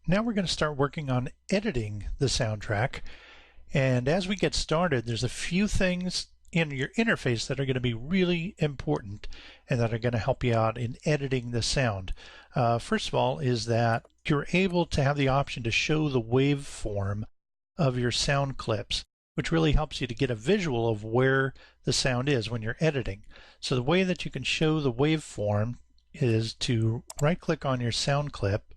Now we're going to start working on editing the soundtrack. And as we get started, there's a few things in your interface that are going to be really important and that are going to help you out in editing the sound. First of all is that you're able to have the option to show the waveform of your sound clips, which really helps you to get a visual of where the sound is when you're editing. So the way that you can show the waveform is to right-click on your sound clip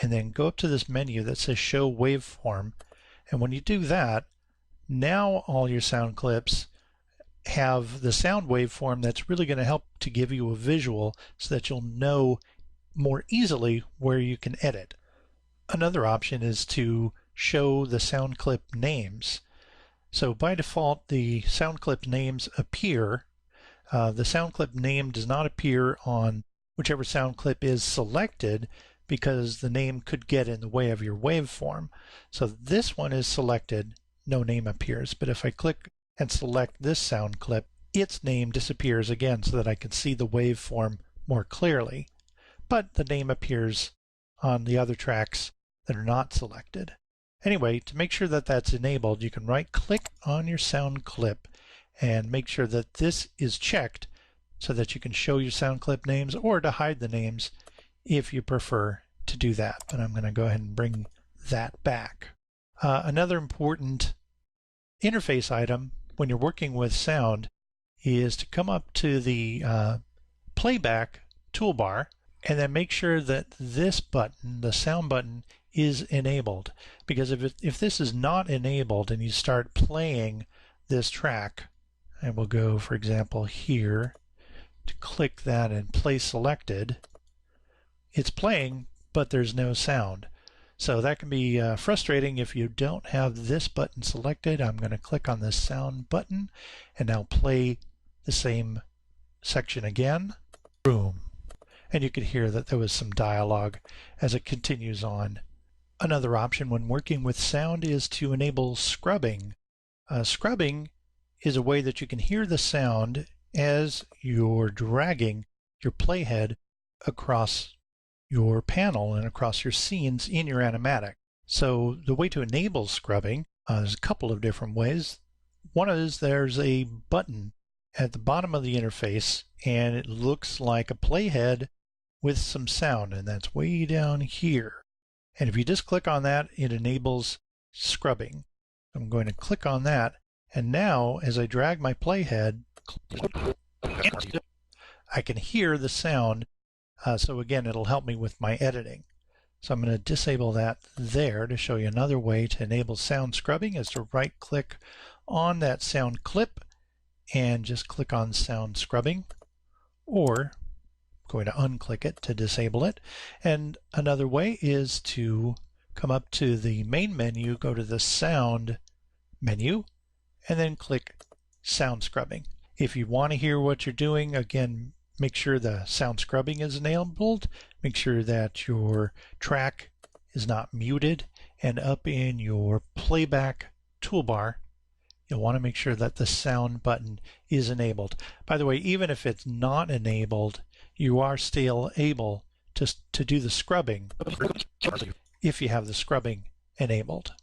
and then go up to this menu that says Show Waveform. And when you do that, now all your sound clips have the sound waveform that's really going to help to give you a visual so that you'll know more easily where you can edit. Another option is to show the sound clip names. So by default, the sound clip names appear. The sound clip name does not appear on whichever sound clip is selected, because the name could get in the way of your waveform. So this one is selected, no name appears. But if I click and select this sound clip, its name disappears again so that I can see the waveform more clearly. But the name appears on the other tracks that are not selected. Anyway, to make sure that that's enabled, you can right-click on your sound clip and make sure that this is checked so that you can show your sound clip names or to hide the names if you prefer to do that. But I'm going to go ahead and bring that back. Another important interface item when you're working with sound is to come up to the playback toolbar and then make sure that this button, the sound button, is enabled. Because if this is not enabled and you start playing this track, and we'll go, for example, here to click that and play selected, it's playing, but there's no sound. So that can be frustrating if you don't have this button selected. I'm going to click on this sound button and now play the same section again. Boom. And you can hear that there was some dialogue as it continues on. Another option when working with sound is to enable scrubbing. Scrubbing is a way that you can hear the sound as you're dragging your playhead across your panel and across your scenes in your animatic. So the way to enable scrubbing, there's a couple of different ways. One is there's a button at the bottom of the interface and it looks like a playhead with some sound, and that's way down here. And if you just click on that, it enables scrubbing. I'm going to click on that, and now as I drag my playhead, I can hear the sound. So again, it'll help me with my editing. So I'm going to disable that there to show you another way to enable sound scrubbing is to right click on that sound clip and just click on sound scrubbing, or I'm going to unclick it to disable it. And another way is to come up to the main menu, go to the sound menu, and then click sound scrubbing. If you want to hear what you're doing, again, make sure the sound scrubbing is enabled. Make sure that your track is not muted. And up in your playback toolbar, you'll want to make sure that the sound button is enabled. By the way, even if it's not enabled, you are still able to do the scrubbing if you have the scrubbing enabled.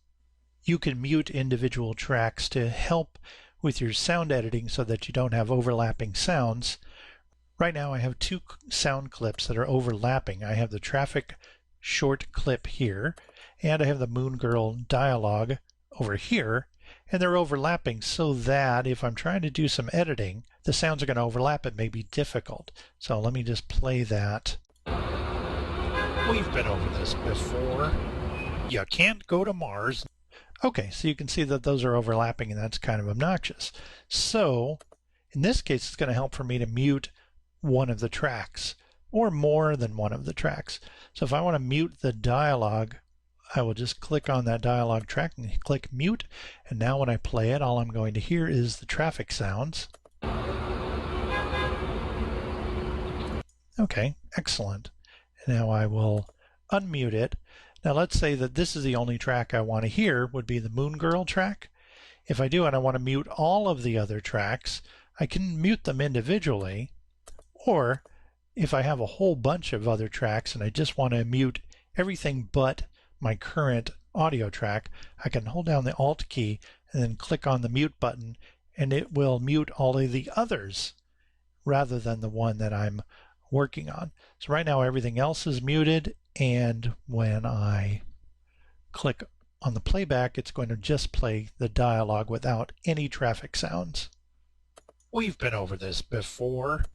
You can mute individual tracks to help with your sound editing so that you don't have overlapping sounds. Right now I have two sound clips that are overlapping. I have the traffic short clip here, and I have the Moon Girl dialogue over here, and they're overlapping so that if I'm trying to do some editing, the sounds are going to overlap. It may be difficult. So let me just play that. We've been over this before. You can't go to Mars. Okay, so you can see that those are overlapping, and that's kind of obnoxious. So in this case, it's going to help for me to mute one of the tracks or more than one of the tracks. So if I want to mute the dialogue, I will just click on that dialogue track and click mute. And now when I play it, all I'm going to hear is the traffic sounds. Okay, excellent. Now I will unmute it. Now let's say that this is the only track I want to hear, would be the Moon Girl track. If I do and I want to mute all of the other tracks, I can mute them individually. Or if I have a whole bunch of other tracks and I just want to mute everything but my current audio track, I can hold down the Alt key and then click on the mute button, and it will mute all of the others rather than the one that I'm working on. So right now everything else is muted, and when I click on the playback, it's going to just play the dialogue without any traffic sounds. We've been over this before.